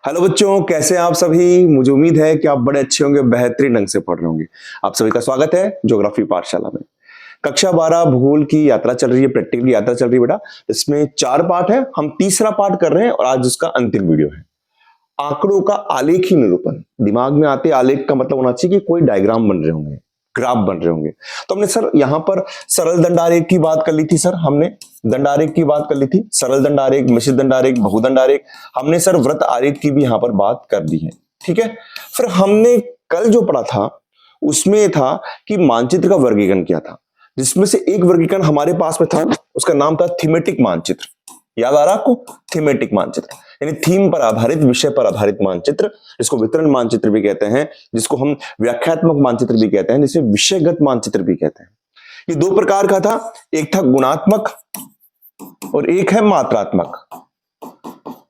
Hello बच्चों, कैसे हैं आप सभी। मुझे उम्मीद है कि आप बड़े अच्छे होंगे, बेहतरीन ढंग से पढ़ रहे होंगे। आप सभी का स्वागत है ज्योग्राफी पाठशाला में। कक्षा 12 भूगोल की यात्रा चल रही है, प्रैक्टिकल यात्रा चल रही है बेटा। इसमें 4 पार्ट है, हम तीसरा पार्ट कर रहे हैं और आज उसका अंतिम वीडियो है। आंकड़ों का आलेखी निरूपण। दिमाग में आते आलेख का मतलब होना चाहिए कि कोई डायग्राम बन रहे होंगे, ग्राफ बन रहे होंगे। तो हमने सर यहाँ पर सरल दंडारेख की बात कर ली थी। सर हमने दंडारेख की बात कर ली थी, सरल दंडारेख, मिश्रित दंडारेख, बहुदंडारेख। हमने सर वृत्त आरेख की भी यहाँ पर बात कर दी है। ठीक है। फिर हमने कल जो पढ़ा था उसमें था कि मानचित्र का वर्गीकरण क्या था, जिसमें से एक वर्गीकरण हमारे पास में था, उसका नाम था थीमेटिक मानचित्र। याद आ रहा आपको? थीमेटिक मानचित्र यानी थीम पर आधारित, विषय पर आधारित मानचित्र, जिसको वितरण मानचित्र भी कहते हैं, जिसको हम व्याख्यात्मक मानचित्र भी कहते हैं, जिसे विषयगत मानचित्र भी कहते हैं। ये दो प्रकार का था, एक था गुणात्मक और एक है मात्रात्मक।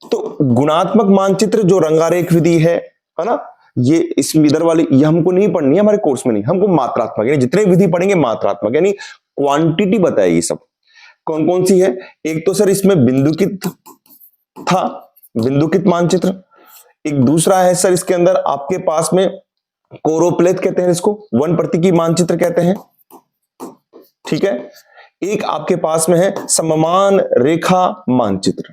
तो गुणात्मक मानचित्र जो रंगारेख विधि है ना, ये इस इधर वाली ये हमको नहीं पढ़नी है हमारे कोर्स में, नहीं, हमको मात्रात्मक यानी जितने विधि पढ़ेंगे मात्रात्मक यानी क्वांटिटी बताएगी सब। कौन कौन सी है? एक तो सर इसमें बिंदुकित था, बिंदुकित मानचित्र। एक दूसरा है सर इसके अंदर आपके पास में कोरोप्लेथ कहते हैं, इसको वन प्रतीकी मानचित्र कहते हैं। ठीक है। एक आपके पास में है सममान रेखा मानचित्र।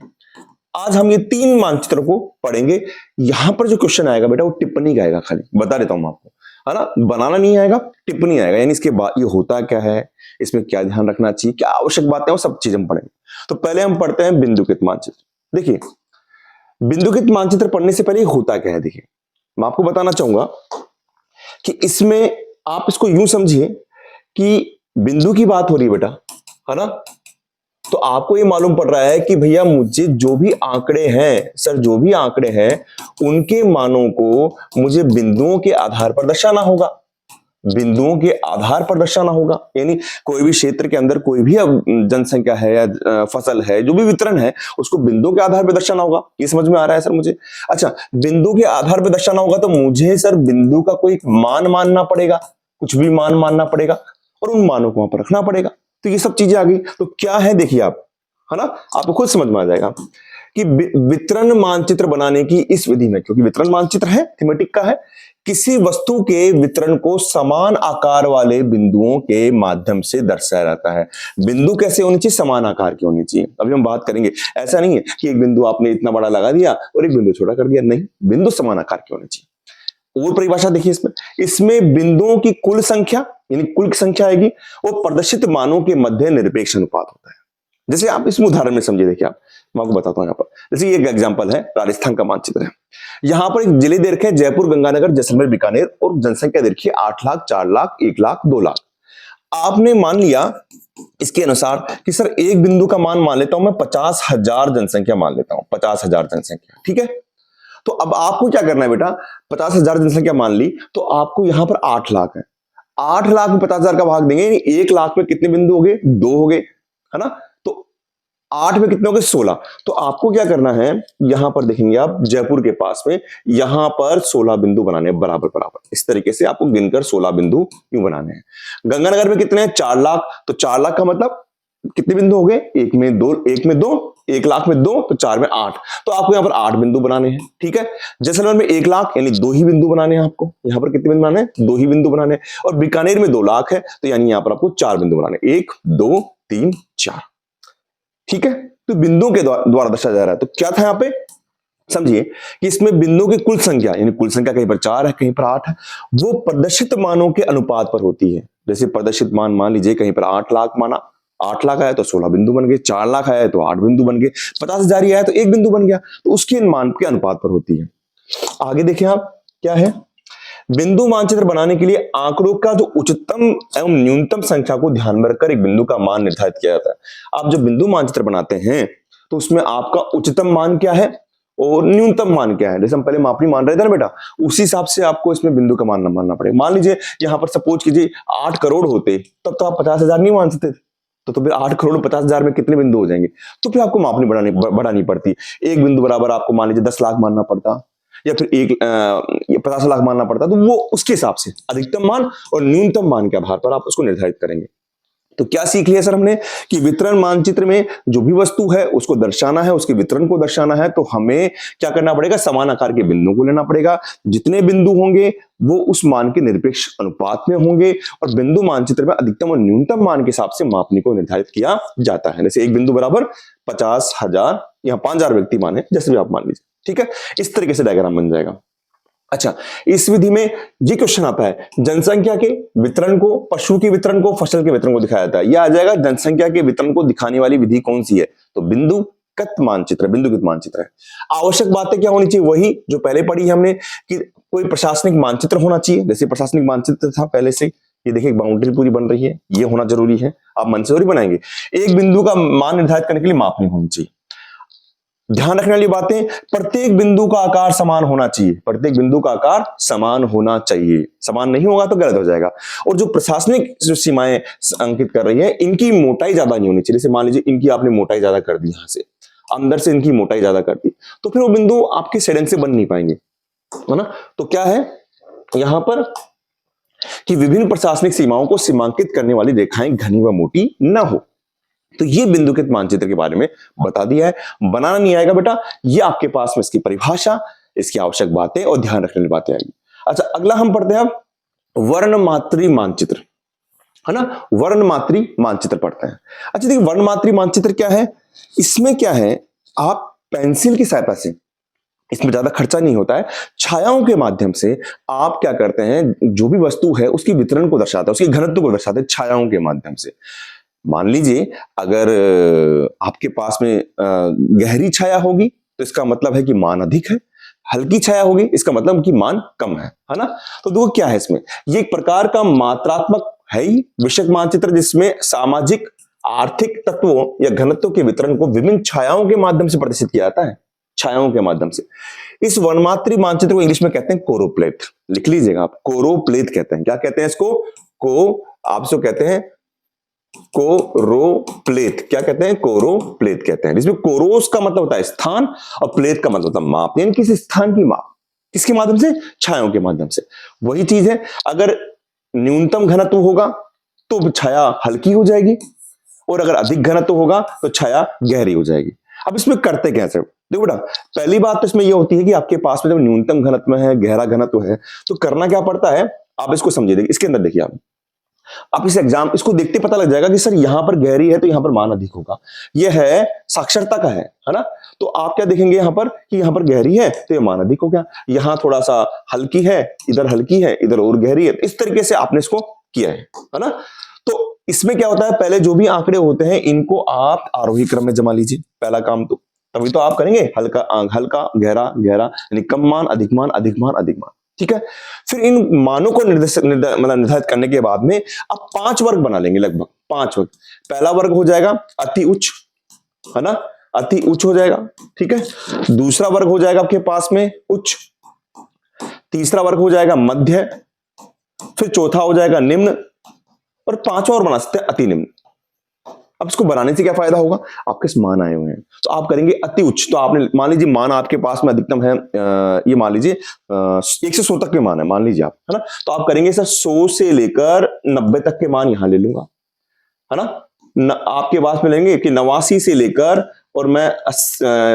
आज हम ये तीन मानचित्रों को पढ़ेंगे। यहां पर जो क्वेश्चन आएगा बेटा वो टिप्पणी का आएगा, खाली बता देता हूं आपको, है ना। बनाना नहीं आएगा, टिप्पणी आएगा, यानी इसके बाद ये होता क्या है, इसमें क्या ध्यान रखना चाहिए, क्या आवश्यक बातें हैं, वो सब चीज हम पढ़ेंगे। तो पहले हम पढ़ते हैं बिंदुकित मानचित्र। देखिए, बिंदुकित मानचित्र पढ़ने से पहले होता क्या है, देखिए मैं आपको बताना चाहूंगा कि इसमें आप इसको यूं समझिए कि बिंदु की बात हो रही है बेटा, है ना। तो आपको ये मालूम पड़ रहा है कि भैया मुझे जो भी आंकड़े हैं सर, जो भी आंकड़े हैं उनके मानों को मुझे बिंदुओं के आधार पर दर्शाना होगा, बिंदुओं के आधार पर दर्शाना होगा। यानी कोई भी क्षेत्र के अंदर कोई भी जनसंख्या है या फसल है, जो भी वितरण है, उसको बिंदुओं के आधार पर दर्शाना होगा। ये समझ में आ रहा है सर मुझे? अच्छा, बिंदु के आधार पर दर्शाना होगा तो मुझे सर बिंदु का कोई मान मानना पड़ेगा, कुछ भी मान मानना पड़ेगा और उन मानों को वहां पर रखना पड़ेगा। तो ये सब चीजें आ गई। तो क्या है देखिए आप, है ना, आपको खुद समझ में आ जाएगा कि वितरण मानचित्र बनाने की इस विधि में, क्योंकि वितरण मानचित्र है, थीमेटिक का है, किसी वस्तु के वितरण को समान आकार वाले बिंदुओं के माध्यम से दर्शाया जाता है। बिंदु कैसे होनी चाहिए? समान आकार की होनी चाहिए। अभी हम बात करेंगे। ऐसा नहीं है कि एक बिंदु आपने इतना बड़ा लगा दिया और एक बिंदु छोटा कर दिया, नहीं, बिंदु समान आकार की होनी चाहिए। और परिभाषा देखिए इसमें बिंदुओं की कुल संख्या यानी कुल संख्या आएगी, वो प्रदर्शित मानों के मध्य निरपेक्ष अनुपात होता है। जैसे आप इसमें उदाहरण में समझिए, देखिए आप, मैं आपको बताता हूं। यहाँ पर जैसे एक एग्जांपल है, राजस्थान का मानचित्र है। यहां पर एक जिले दे रखे हैं, जयपुर, गंगानगर, जैसलमेर, बीकानेर, और जनसंख्या देखिए 8 लाख, 4 लाख, 1 लाख, 2 लाख। आपने मान लिया इसके अनुसार कि सर एक बिंदु का मान मान लेता हूं मैं 50,000 जनसंख्या मान लेता हूं, 50,000 जनसंख्या। ठीक है। तो अब आपको क्या करना है बेटा, 50,000 जनसंख्या मान ली, तो आपको यहां पर 8 लाख है। 8 लाख में 50,000 का भाग देंगे, 1 लाख में कितने बिंदु हो गए? 2 हो गए, है ना। तो 8 में कितने हो गए? 16। तो आपको क्या करना है, यहां पर देखेंगे आप जयपुर के पास में, यहां पर 16 बिंदु बनाने हैं, बराबर बराबर। इस तरीके से आपको गिनकर 16 बिंदु यूं बनाने हैं। गंगानगर में कितने हैं? 4 लाख। तो 4 लाख का मतलब कितने बिंदु हो गए? 1 में 2, 1 में 2, 1 लाख में 2, तो 4 में 8। तो आपको यहां पर 8 बिंदु बनाने हैं। ठीक है। जैसलमेर में 1 लाख यानी 2 ही बिंदु बनाने हैं आपको। यहां पर कितने बिंदु बनाने हैं? 2 ही बिंदु बनाने हैं। और बीकानेर में 2 लाख है, तो यानी यहां पर आपको 4 बिंदु बनाने, 1 2 3 4। ठीक है। तो बिंदुओं के द्वारा दर्शाया जा रहा है। तो क्या था यहां पे, समझिए कि इसमें बिंदुओं की कुल संख्या यानी कुल संख्या कहीं पर 4 है, कहीं पर 8 है, वो प्रदर्शित मानों के अनुपात पर होती है। जैसे प्रदर्शित मान लीजिए कहीं पर 8 लाख माना, 8 लाख आया तो 16 बिंदु बन गए, 4 लाख आया तो 8 बिंदु बन गए, 50,000 आया तो 1 बिंदु बन गया। तो उसके मान के अनुपात पर होती है। आगे देखिए आप, क्या है, बिंदु मानचित्र बनाने के लिए आंकड़ों का जो उच्चतम एवं न्यूनतम संख्या को ध्यान में रखकर एक बिंदु का मान निर्धारित किया जाता है। आप जब बिंदु मानचित्र बनाते हैं तो उसमें आपका उच्चतम मान क्या है और न्यूनतम मान क्या है, जैसे हम पहले मापनी मान रहे थे ना बेटा, उसी हिसाब से आपको इसमें बिंदु का मान मानना पड़ेगा। मान लीजिए यहां पर सपोज कीजिए 8 करोड़ होते, तब तो आप 50,000 नहीं मान सकते, तो फिर 8 करोड़ 50,000 में कितने बिंदु हो जाएंगे? तो फिर आपको मापनी बढ़ानी पड़ती। एक बिंदु बराबर आपको मान लीजिए 10 लाख मानना पड़ता, या फिर 50 लाख मानना पड़ता। तो वो उसके हिसाब से अधिकतम मान और न्यूनतम मान के आधार पर आप उसको निर्धारित करेंगे। तो क्या सीख लिया सर हमने कि वितरण मानचित्र में जो भी वस्तु है उसको दर्शाना है, उसके वितरण को दर्शाना है, तो हमें क्या करना पड़ेगा, समान आकार के बिंदुओं को लेना पड़ेगा। जितने बिंदु होंगे वो उस मान के निरपेक्ष अनुपात में होंगे और बिंदु मानचित्र में अधिकतम और न्यूनतम मान के हिसाब से मापनी को निर्धारित किया जाता है। जैसे एक बिंदु बराबर 50,000 या 5,000 व्यक्ति मान है, जैसे भी आप मान लीजिए, ठीक है। इस तरीके से डायग्राम बन जाएगा। अच्छा, इस विधि में ये क्वेश्चन आता है, जनसंख्या के वितरण को, पशु के वितरण को, फसल के वितरण को दिखाया जाता है। यह आ जाएगा जनसंख्या के वितरण को दिखाने वाली विधि कौन सी है, तो बिंदुगत मानचित्र, बिंदुगत मानचित्र है। आवश्यक बातें क्या होनी चाहिए, वही जो पहले पढ़ी हमने कि कोई प्रशासनिक मानचित्र होना चाहिए। जैसे प्रशासनिक मानचित्र था पहले से, ये देखिए बाउंड्री पूरी बन रही है, ये होना जरूरी है, आप मन से थोड़ी बनाएंगे। एक बिंदु का मान निर्धारित करने के लिए मापनी होनी चाहिए। ध्यान रखने वाली बातें, प्रत्येक बिंदु का आकार समान होना चाहिए, प्रत्येक बिंदु का आकार समान होना चाहिए, समान नहीं होगा तो गलत हो जाएगा। और जो प्रशासनिक जो सीमाएं अंकित कर रही है, इनकी मोटाई ज्यादा नहीं होनी चाहिए। जैसे मान लीजिए इनकी आपने मोटाई ज्यादा कर दी, यहां से अंदर से इनकी मोटाई ज्यादा कर दी, तो फिर वो बिंदु आपके सेडेंस से बन नहीं पाएंगे, है ना। तो क्या है यहां पर कि विभिन्न प्रशासनिक सीमाओं को सीमांकित करने वाली रेखाएं घनी व मोटी न हो। तो ये बिंदुगत मानचित्र के बारे में बता दिया है। बनाना नहीं आएगा बेटा, ये आपके पास में इसकी परिभाषा, इसकी आवश्यक बातें और ध्यान रखने वाली बातें आएंगी। अच्छा, अगला हम पढ़ते हैं वर्णमात्री मानचित्र, है ना। वर्णमात्री मानचित्र पढ़ते हैं। अच्छा देखिए, वर्णमात्री मानचित्र क्या है, इसमें क्या है, आप पेंसिल की सहायता से, इसमें ज्यादा खर्चा नहीं होता है, छायाओं के माध्यम से आप क्या करते हैं, जो भी वस्तु है उसकी वितरण को दर्शाता है, उसके घनत्व को दर्शाते हैं छायाओं के माध्यम से। मान लीजिए अगर आपके पास में गहरी छाया होगी तो इसका मतलब है कि मान अधिक है, हल्की छाया होगी इसका मतलब कि मान कम है ना। तो देखो क्या है इसमें, ये एक प्रकार का मात्रात्मक है ही विषयक मानचित्र, जिसमें सामाजिक आर्थिक तत्वों या घनत्व के वितरण को विभिन्न छायाओं के माध्यम से प्रदर्शित किया जाता है, छायाओं के माध्यम से। इस वर्णमात्री मानचित्र को इंग्लिश में कहते हैं कोरोप्लेट, लिख लीजिएगा आप, कोरोप्लेट कहते हैं। क्या कहते हैं इसको, आप जो कहते हैं कोरोप्लेट, क्या कहते हैं, कोरोप्लेट कहते हैं। इसमें कोरोस का मतलब होता है स्थान और प्लेट का मतलब होता है माप, यानी किसी स्थान की माप, किसके माध्यम से, छायाओं के माध्यम से। वही चीज है, अगर न्यूनतम घनत्व होगा तो छाया हल्की हो जाएगी और अगर अधिक घनत्व होगा तो छाया गहरी हो जाएगी। अब इसमें करते कैसे, देखो बेटा, पहली बात तो इसमें यह होती है कि आपके पास में जब न्यूनतम घनत्व है, गहरा घनत्व है, तो करना क्या पड़ता है, आप इसको समझिए। देखिए इसके अंदर देखिए, आप इस एग्जाम इसको देखते पता लग जाएगा कि सर यहां पर गहरी है तो यहां पर मान अधिक होगा, यह है साक्षरता का है ना। तो आप क्या देखेंगे यहां पर कि यहां पर गहरी है तो यह मान अधिक हो गया, यहां थोड़ा सा हल्की है, इधर हल्की है, इधर और गहरी है, इस तरीके से आपने इसको किया है ना। तो इसमें क्या होता है, पहले जो भी आंकड़े होते हैं इनको आप आरोही क्रम में जमा लीजिए, पहला काम तो, तभी तो आप करेंगे हल्का हल्का, गहरा गहरा, यानी कम मान अधिक मान अधिक मान अधिक मान, ठीक है। फिर इन मानों को निर्धारित करने के बाद में आप 5 वर्ग बना लेंगे, लगभग 5 वर्ग। पहला वर्ग हो जाएगा अति उच्च, है ना, अति उच्च हो जाएगा, ठीक है। दूसरा वर्ग हो जाएगा आपके पास में उच्च, तीसरा वर्ग हो जाएगा मध्य, फिर चौथा हो जाएगा निम्न, और 5वां और बना सकते हैं अति निम्न। अब इसको बनाने से क्या फायदा होगा, आपके मान आए हुए हैं तो आप करेंगे अति उच्च। तो आपने मान लीजिए मान आपके पास में अधिकतम है, ये मान लीजिए 1 से 100 तक के मान है, मान लीजिए आप, है ना। तो आप करेंगे सर 100 से लेकर 90 तक के मान यहां ले लूंगा, है ना। आपके पास में लेंगे कि 89 से लेकर और मैं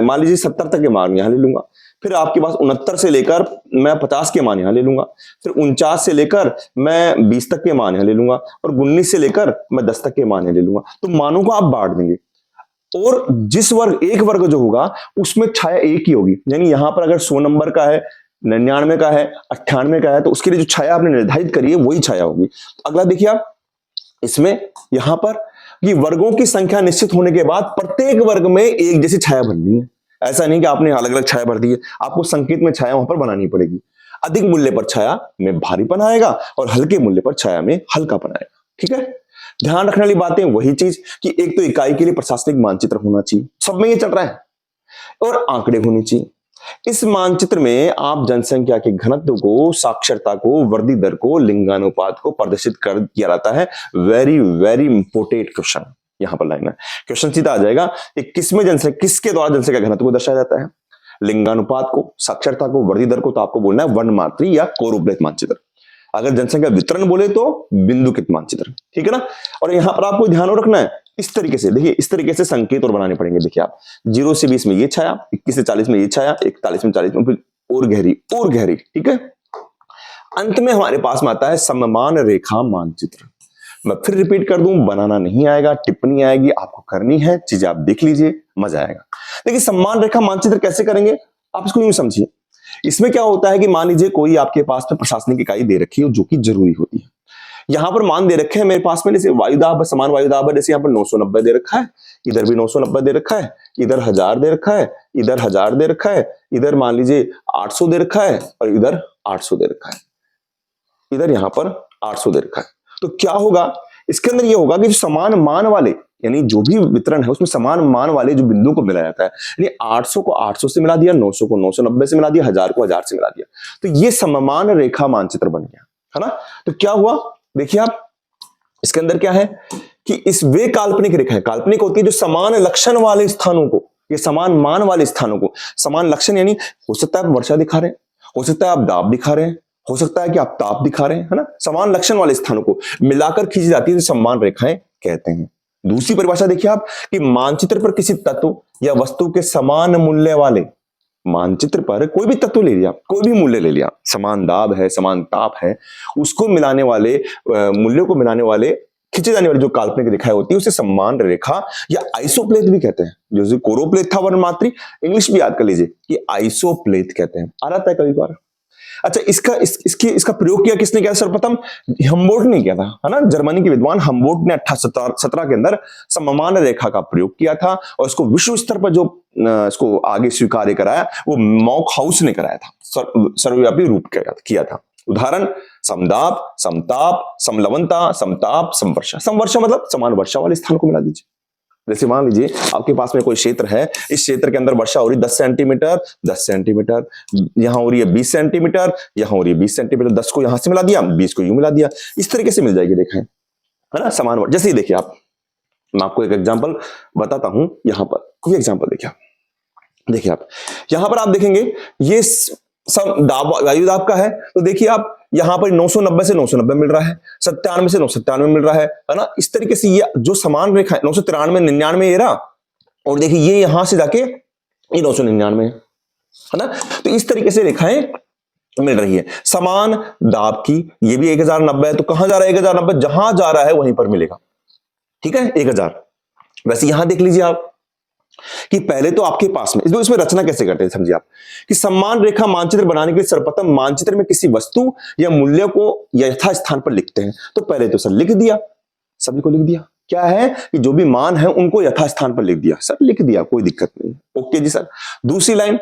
मान लीजिए 70 तक के मान यहां ले लूंगा। फिर आपके पास 69 से लेकर मैं 50 के मान यहां ले लूंगा। फिर 49 से लेकर मैं 20 तक के मान यहां ले लूंगा और 19 से लेकर मैं 10 तक के मान यहां ले लूंगा। तो मानों को आप बांट देंगे और जिस वर्ग, एक वर्ग जो होगा उसमें छाया एक ही होगी, यानी यहां पर अगर 100 नंबर का है, 99 का है, 98 का है, तो उसके लिए जो छाया आपने निर्धारित करी है वही छाया होगी। अगला देखिए आप, इसमें यहां पर ये वर्गों की संख्या निश्चित होने के बाद प्रत्येक वर्ग में एक जैसी छाया भरनी है। ऐसा नहीं कि आपने अलग अलग छाया भर दी है, आपको संकेत में छाया वहां पर बनानी पड़ेगी। अधिक मूल्य पर छाया में भारीपन आएगा और हल्के मूल्य पर छाया में हल्कापन आएगा, ठीक है। ध्यान रखने वाली बातें वही चीज कि एक तो इकाई के लिए प्रशासनिक मानचित्र होना चाहिए, सब में ये चल रहा है, और आंकड़े होने चाहिए। इस मानचित्र में आप जनसंख्या के घनत्व को, साक्षरता को, वृद्धि दर को, लिंगानुपात को प्रदर्शित कर दिया जाता है। वेरी वेरी इंपोर्टेंट क्वेश्चन यहां पर लाइन है, क्वेश्चन सीधा आ जाएगा कि किसमें जनसंख्या, किसके द्वारा जनसंख्या घनत्व को दर्शाया जाता है, लिंगानुपात को, साक्षरता को, वृद्धि दर को, तो आपको बोलना है वर्णमात्री या कोरोप्लेट मानचित्र। अगर जनसंख्या वितरण बोले तो बिंदुकित मानचित्र, ठीक है ना। और यहाँ पर आपको ध्यान रखना है, इस तरीके से देखिए, इस तरीके से संकेत और बनाने पड़ेंगे। देखिए आप 0 से 20 में ये छाया, 21 से 40 में ये छाया, 41 में 40 में, फिर और गहरी, ठीक है। अंत में हमारे पास में आता है सममान रेखा मानचित्र। मैं फिर रिपीट कर दूं, बनाना नहीं आएगा, टिप्पणी आएगी, आपको करनी है, चीजें आप देख लीजिए, मजा आएगा। देखिए सम्मान रेखा मानचित्र कैसे करेंगे, आप इसको यूं समझिए। इसमें क्या होता है कि मान लीजिए कोई आपके पास में प्रशासनिक इकाई दे रखी है जो कि जरूरी होती है। यहां पर मान दे रखे हैं मेरे पास में, जैसे वायुदाब, समान वायुदाब है, जैसे यहाँ पर 990 दे रखा है, इधर भी 990 दे रखा है, इधर 1000 दे रखा है, इधर 1000 दे रखा है, इधर मान लीजिए 800 दे रखा है, और इधर 800 दे रखा है, इधर यहां पर 800 दे रखा है। तो क्या होगा इसके अंदर, ये होगा कि जो समान मान वाले, यानी जो भी वितरण है उसमें समान मान वाले जो बिंदु को मिलाया जाता है, यानी 800 को 800 से मिला दिया, 900 को 990 से मिला दिया, 1000 को 1000 से मिला दिया, तो ये सममान रेखा मानचित्र बन गया, है ना। तो क्या हुआ, देखिए आप, इसके अंदर क्या है कि इस वे काल्पनिक रेखा है, काल्पनिक होती है जो समान लक्षण वाले स्थानों को, ये समान मान वाले स्थानों को, समान लक्षण यानी हो सकता है आप वर्षा दिखा रहे हैं, हो सकता है आप दाब दिखा रहे हैं, हो सकता है कि आप ताप दिखा रहे हैं, है ना, समान लक्षण वाले स्थानों को मिलाकर खींची जाती है, तो समान रेखाएं कहते हैं। दूसरी परिभाषा देखिए आप कि मानचित्र पर किसी तत्व या वस्तु के समान मूल्य वाले, मानचित्र पर कोई भी तत्व ले लिया, कोई भी मूल्य ले लिया, समान दाब है, समान ताप है, उसको मिलाने वाले, मूल्यों को मिलाने वाले खींचे जाने वाली जो काल्पनिक रेखाएं होती है उसे समान रेखा या आइसोप्लेथ भी कहते हैं। जो कोरोप्लेथ था वर्णमात्री, इंग्लिश भी याद कर लीजिए कि आइसोप्लेथ कहते हैं, आ रहा है कभी बार। अच्छा, इसका प्रयोग किया किसने किया, सर्वप्रथम हम्बोल्ट ने किया था, है ना, जर्मनी के विद्वान हम्बोल्ट ने 1817 के अंदर सममान रेखा का प्रयोग किया था, और इसको विश्व स्तर पर जो इसको आगे स्वीकार्य कराया वो मॉक हाउस ने कराया था, सर्वव्यापी रूप किया था। उदाहरण समदाब, समताप, समलवनता, समताप, समवर्षा। समवर्षा मतलब समान वर्षा वाले स्थान को मिला दीजिए। जैसे मान लीजिए आपके पास में कोई क्षेत्र है, इस क्षेत्र के अंदर वर्षा हो रही 10 सेंटीमीटर, 10 सेंटीमीटर, यहां हो रही है 20 सेंटीमीटर, यहां हो रही है 20 सेंटीमीटर, 10 को यहां से मिला दिया, 20 को यूं मिला दिया, इस तरीके से मिल जाएगी रेखाएं, है ना, समान वर्षा। जैसे देखिए आप, मैं आपको एक एग्जाम्पल बताता हूं, यहां पर ये एग्जाम्पल देखिए आप, यहां पर आप देखेंगे ये वायु दाब का है, तो देखिए आप यहां पर 990 से 990 मिल रहा है, 97 से 997 मिल रहा है ना, इस तरीके से ये जो समान रेखा है 993, 99 ये रहा, और देखिए ये यहां से जाके ये 999 है ना, तो इस तरीके से रेखाएं मिल रही है। समान दाब की ये भी 1090 है, तो कहां जा रहा है 1090, जहां जा रहा है वहीं पर मिलेगा, ठीक है, 1000। वैसे यहां देख लीजिए आप कि पहले तो आपके पास में इसमें रचना कैसे करते हैं, समझिए आप कि समान रेखा मानचित्र बनाने के लिए सर्वप्रथम मानचित्र में किसी वस्तु या मूल्य को यथा स्थान पर लिखते हैं। तो पहले तो सर लिख दिया, सभी को लिख दिया, क्या है कि जो भी मान है उनको यथा स्थान पर लिख दिया, सर लिख दिया, कोई दिक्कत नहीं, ओके जी सर। दूसरी लाइन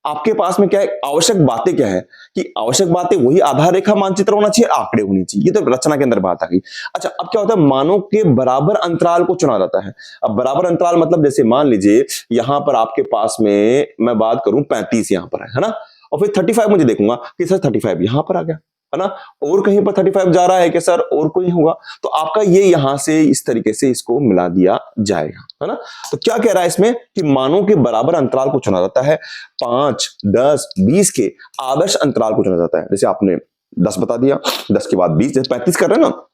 आपके पास में क्या है, आवश्यक बातें क्या है कि आवश्यक बातें वही आधार रेखा मानचित्र होना चाहिए, आंकड़े होनी चाहिए, ये तो रचना के अंदर बात आ गई। अच्छा, अब क्या होता है, मानों के बराबर अंतराल को चुना जाता है। अब बराबर अंतराल मतलब जैसे मान लीजिए यहां पर आपके पास में मैं बात करूं 35 यहां पर है ना, और फिर 35 मुझे देखूंगा कि सर 35 यहां पर आ गया, है ना, और कहीं पर 35 जा रहा है कि सर और कोई होगा, तो आपका ये यहां से इस तरीके से इसको मिला दिया जाएगा, है ना। तो क्या कह रहा है इसमें कि मानों के बराबर अंतराल को चुना जाता है, 5, 10, 20 के आदर्श अंतराल को चुना जाता है। जैसे आपने 10 बता दिया, 10 के बाद 20, जैसे 35 कर रहे हैं ना,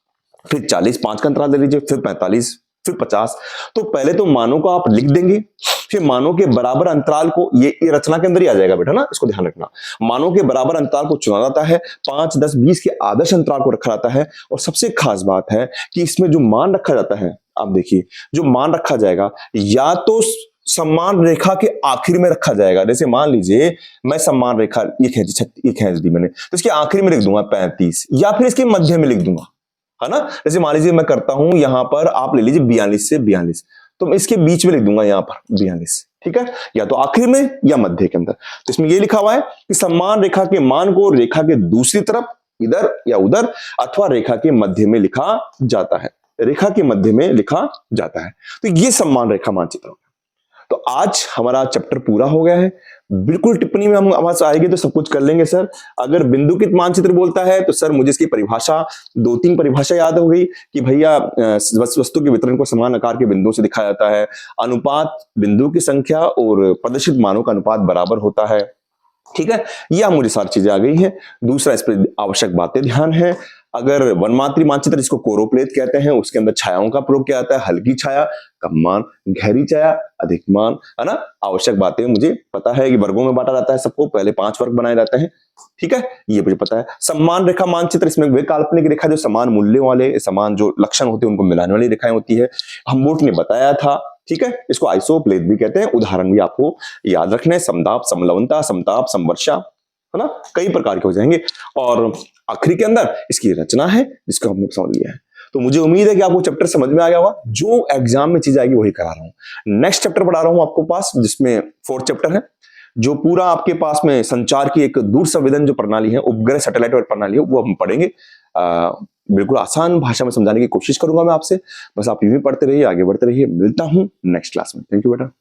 फिर 40, 5 का अंतराल दे लीजिए, फिर 45, फिर 50। तो पहले तो मानों को आप लिख देंगे, फिर मानों के बराबर अंतराल को, ये रचना के अंदर ही आ जाएगा बेटा ना, इसको ध्यान रखना। मानों के बराबर अंतराल को चुना जाता है, 5, 10, 20 के आदर्श अंतराल को रखा जाता है, और सबसे खास बात है कि इसमें जो मान रखा जाता है, आप देखिए जो मान रखा जाएगा या तो सम्मान रेखा के आखिर में रखा जाएगा। जैसे मान लीजिए मैं सम्मान रेखा ये खींच दी मैंने, तो इसके आखिर में लिख दूंगा 35, या फिर इसके मध्य में लिख दूंगा, है ना। जैसे मान लीजिए मैं करता हूं यहां पर, आप ले लीजिए 42 से 42, तो मैं इसके बीच में लिख दूंगा यहां पर 42, ठीक है, या तो आखिर में या मध्य के अंदर। तो इसमें ये लिखा हुआ है कि सम्मान रेखा के मान को रेखा के दूसरी तरफ इधर या उधर अथवा रेखा के मध्य में लिखा जाता है, रेखा के मध्य में लिखा जाता है। तो ये सम्मान रेखा मानचित्र। तो आज हमारा चैप्टर पूरा हो गया है। बिल्कुल टिप्पणी में हम आवाज आएगी तो सब कुछ कर लेंगे सर। अगर बिंदुकित मानचित्र बोलता है तो सर मुझे इसकी परिभाषा 2-3 परिभाषा याद हो गई कि भैया वस्तु के वितरण को समान आकार के बिंदुओं से दिखाया जाता है, अनुपात बिंदु की संख्या और प्रदर्शित मानों का अनुपात बराबर होता है, ठीक है, यह मुझे सारी चीजें आ गई हैं। दूसरा इस पर आवश्यक बातें ध्यान है। अगर वनमात्री मानचित्र जिसको कोरोप्लेट कहते हैं, उसके अंदर छायाओं का प्रयोग किया जाता है। हल्की छाया, कम मान, गहरी छाया, अधिक मान, है ना। आवश्यक बातें मुझे पता है कि वर्गों में बांटा जाता है सबको, पहले 5 वर्ग बनाए जाते हैं। ठीक है, ये मुझे पता है। सम्मान रेखा मानचित्र, इसमें वे काल्पनिक रेखा जो समान मूल्य वाले, समान जो लक्षण होते हैं उनको मिलाने वाली रेखाएं होती है। हमबोल्ट ने बताया था। ठीक है, इसको आइसोप्लेट भी कहते हैं। उदाहरण भी आपको याद रखने, समदाब, समलवनता, समताप, समवर्षा, है ना, कई प्रकार के हो जाएंगे। और आखिरी के अंदर इसकी रचना है जिसको हमने समझ लिया है। तो मुझे उम्मीद है कि आपको चैप्टर समझ में आ गया होगा। जो एग्जाम में चीज आएगी वही करा रहा हूं। नेक्स्ट चैप्टर पढ़ा रहा हूं आपको पास, जिसमें 4th चैप्टर है, जो पूरा आपके पास में संचार की एक दूर संवेदन जो प्रणाली है, उपग्रह सैटेलाइट प्रणाली है, वो हम पढ़ेंगे। बिल्कुल आसान भाषा में समझाने की कोशिश करूंगा मैं आपसे। बस आप यूं ही पढ़ते रहिए, आगे बढ़ते रहिए। मिलता हूं नेक्स्ट क्लास में। थैंक यू बेटा।